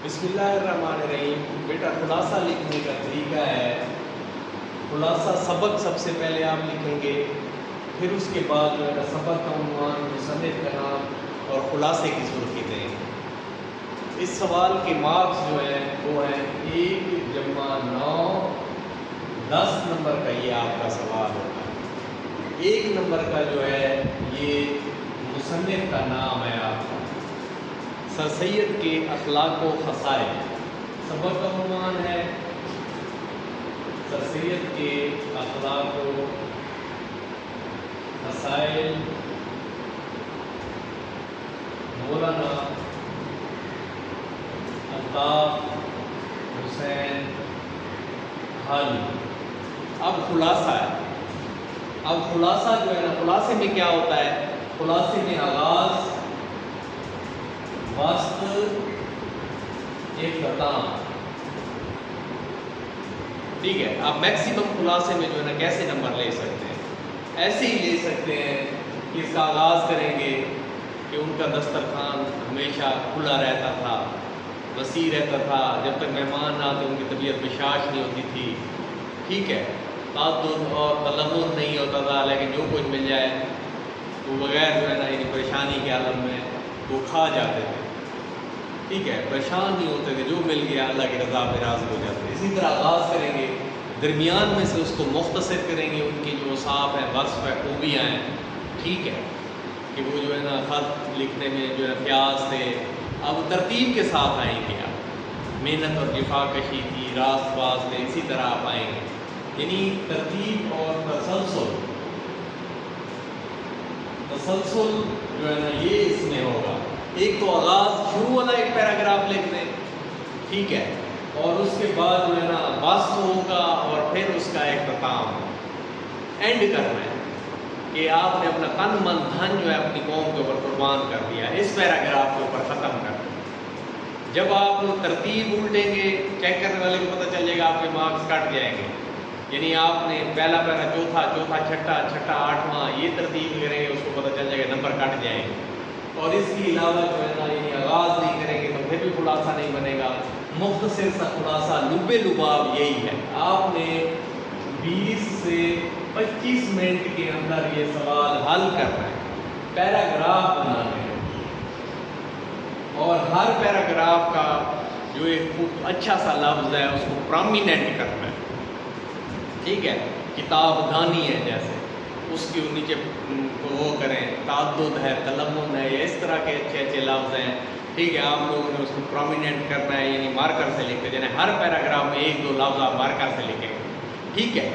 بسم اللہ الرحمن الرحیم۔ بیٹا خلاصہ لکھنے کا طریقہ ہے، خلاصہ سبق سب سے پہلے آپ لکھیں گے، پھر اس کے بعد جو ہے سبق کا عنوان، مصنف کا نام اور خلاصے کی سرخی دیں گے۔ اس سوال کے مارکس جو ہیں وہ ہیں 1 + 9 10 نمبر کا یہ آپ کا سوال ہوگا۔ 1 نمبر کا جو ہے یہ مصنف کا نام ہے آپ کا، سر سید کے اخلاق و خصائل۔ سبق کا عنوان ہے سر سید کے اخلاق و خصائل، مولانا الطاف حسین حل۔ اب خلاصہ ہے، اب خلاصہ جو ہے نا، خلاصے میں کیا ہوتا ہے؟ خلاصے میں آغاز، وسط، اختتام، ٹھیک ہے۔ آپ میکسیمم خلاصے میں جو ہے نا کیسے نمبر لے سکتے ہیں؟ ایسے ہی لے سکتے ہیں کہ اس کا آغاز کریں گے کہ ان کا دسترخوان ہمیشہ کھلا رہتا تھا، وسیع رہتا تھا، جب تک مہمان نہ آتے ان کی طبیعت بشاش نہیں ہوتی تھی، ٹھیک ہے۔ تعدد اور تلمذ نہیں ہوتا تھا، لیکن جو کچھ مل جائے وہ بغیر جو ہے نا یعنی پریشانی کے عالم میں وہ کھا جاتے تھے، ٹھیک ہے، پریشان نہیں ہوتے تھے، جو مل گیا اللہ کی رضا پہ راضی ہو جاتے تھے۔ اسی طرح آغاز کریں گے، درمیان میں سے اس کو مختصر کریں گے، ان کی جو اوصاف ہیں، وصف ہے، خوبیاں ہیں، ٹھیک ہے، کہ وہ جو ہے نا خط لکھنے میں جو ہے پیاس تھے۔ اب ترتیب کے ساتھ آئیں گے آپ، محنت اور جفا کشی تھی، راست باز تھے، اسی طرح آپ آئیں گے، یعنی ترتیب اور تسلسل جو ہے نا یہ اس میں ہوگا۔ ایک تو آغاز شروع والا ایک پیراگراف لکھ دیں، ٹھیک ہے، اور اس کے بعد جو ہے نا وصف ہوگا اور پھر اس کا اختتام، اینڈ کرنا ہے کہ آپ نے اپنا تن من دھن جو ہے اپنی قوم کے اوپر قربان کر دیا، اس پیراگراف کے اوپر ختم کر دیا۔ جب آپ ترتیب الٹیں گے، چیک کرنے والے کو پتہ چل جائے گا، آپ کے مارکس کٹ جائیں گے، یعنی آپ نے پہلا پیرا چوتھا، چوتھا چھٹا، چھٹا آٹھواں، یہ ترتیب کریں گے، اس کو پتہ چل جائے گا، نمبر کٹ جائیں گے۔ اور اس کے علاوہ جو ہے نا یعنی آغاز نہیں کریں گے تو پھر بھی خلاصہ نہیں بنے گا۔ مختصر سا خلاصہ، لب لباب یہی ہے، آپ نے 20 سے 25 منٹ کے اندر یہ سوال حل کرنا ہے، پیراگراف بنانے ہیں، اور ہر پیراگراف کا جو ایک اچھا سا لفظ ہے اس کو پرومیننٹ کرنا ہے، ٹھیک ہے، کتاب دانی ہے جیسے، اس کے نیچے وہ کریں، تعدد ہے، تلمذ ہے، اس طرح کے اچھے اچھے لفظ ہیں، ٹھیک ہے، آپ لوگوں نے اس کو پرومیننٹ کرنا ہے، یعنی مارکر سے لکھتے جانا ہے، ہر پیراگراف میں 1-2 لفظ آپ مارکر سے لکھیں، ٹھیک ہے۔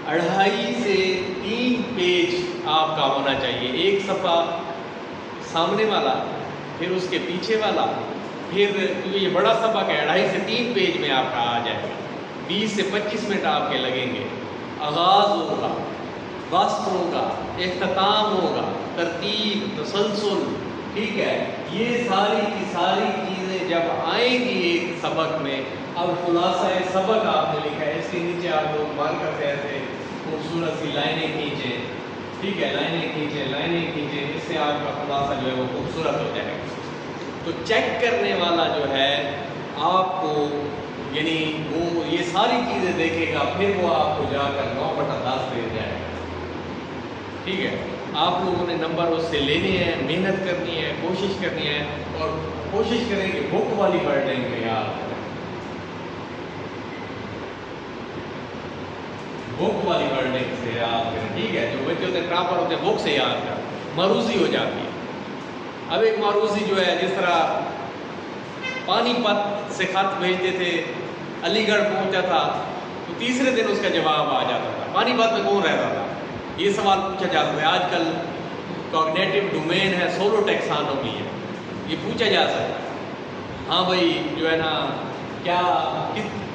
2.5 سے 3 پیج آپ کا ہونا چاہیے، ایک صفحہ سامنے والا، پھر اس کے پیچھے والا، پھر کیونکہ یہ بڑا سبق ہے، 2.5 سے 3 پیج میں آپ کا آ جائے گا۔ 20 سے 25 منٹ آپ کے لگیں گے۔ آغاز ہوگا، وسط ہوگا، اختتام ہوگا، ترتیب، تسلسل، ٹھیک ہے، یہ ساری کی ساری چیزیں جب آئیں گی ایک سبق میں۔ اب خلاصہ سبق آپ نے لکھا ہے، اس کے نیچے آپ لوگ مارکر سے ایسے خوبصورت سی لائنیں کھینچیں، ٹھیک ہے، لائنیں کھینچیں، اس سے آپ کا خلاصہ جو ہے وہ خوبصورت ہو جائے گا۔ تو چیک کرنے والا جو ہے آپ کو یعنی وہ یہ ساری چیزیں دیکھے گا، پھر وہ آپ کو جا کر 9/10 دے جائے گا، ٹھیک ہے۔ آپ لوگوں نے نمبر اس سے لینے ہیں، محنت کرنی ہے، کوشش کرنی ہے، اور کوشش کریں کہ بک والی ورڈنگ میں یاد کریں، بک والی ورڈنگ سے یاد کریں، ٹھیک ہے۔ جو بچے ہوتے ہیں ٹاپر ہوتے ہیں، بک سے یاد کریں، معروضی ہو جاتی ہے۔ اب ایک معروضی جو ہے، جس طرح پانی پت سے خط بھیجتے تھے، علی گڑھ پہنچا تھا تو تیسرے دن اس کا جواب آ جاتا تھا، پانی پت میں کون رہتا تھا، یہ سوال پوچھا جاتا ہے۔ آج کل کوگنیٹو ڈومین ہے، سولو ٹیکسانومی ہے، یہ پوچھا جا سکتا ہے، ہاں بھائی جو ہے نا کیا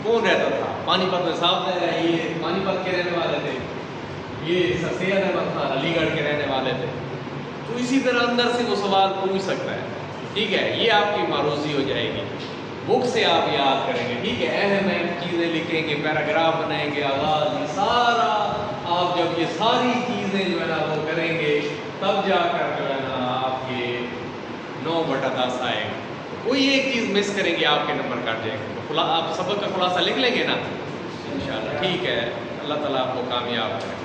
کون رہتا تھا پانی پت میں، صاحب ہے یہ پانی پت کے رہنے والے تھے، یہ سر سید احمد خان علی گڑھ کے رہنے والے تھے، تو اسی طرح اندر سے وہ سوال پوچھ سکتا ہے، ٹھیک ہے۔ یہ آپ کی معروضی ہو جائے گی، بک سے آپ یاد کریں گے، ٹھیک ہے، اہم چیزیں لکھیں گے، پیراگراف بنائیں گے، آغاز، یہ سارا آپ جب یہ ساری چیزیں جو ہے نا وہ کریں گے، تب جا کر جو ہے نا آپ کے 9/10 آئے گا۔ کوئی ایک چیز مس کریں گے آپ کے نمبر کٹ جائیں گے. آپ سبق کا خلاصہ لکھ لیں گے نا انشاءاللہ. ٹھیک ہے, اللہ تعالیٰ آپ کو کامیاب کرے.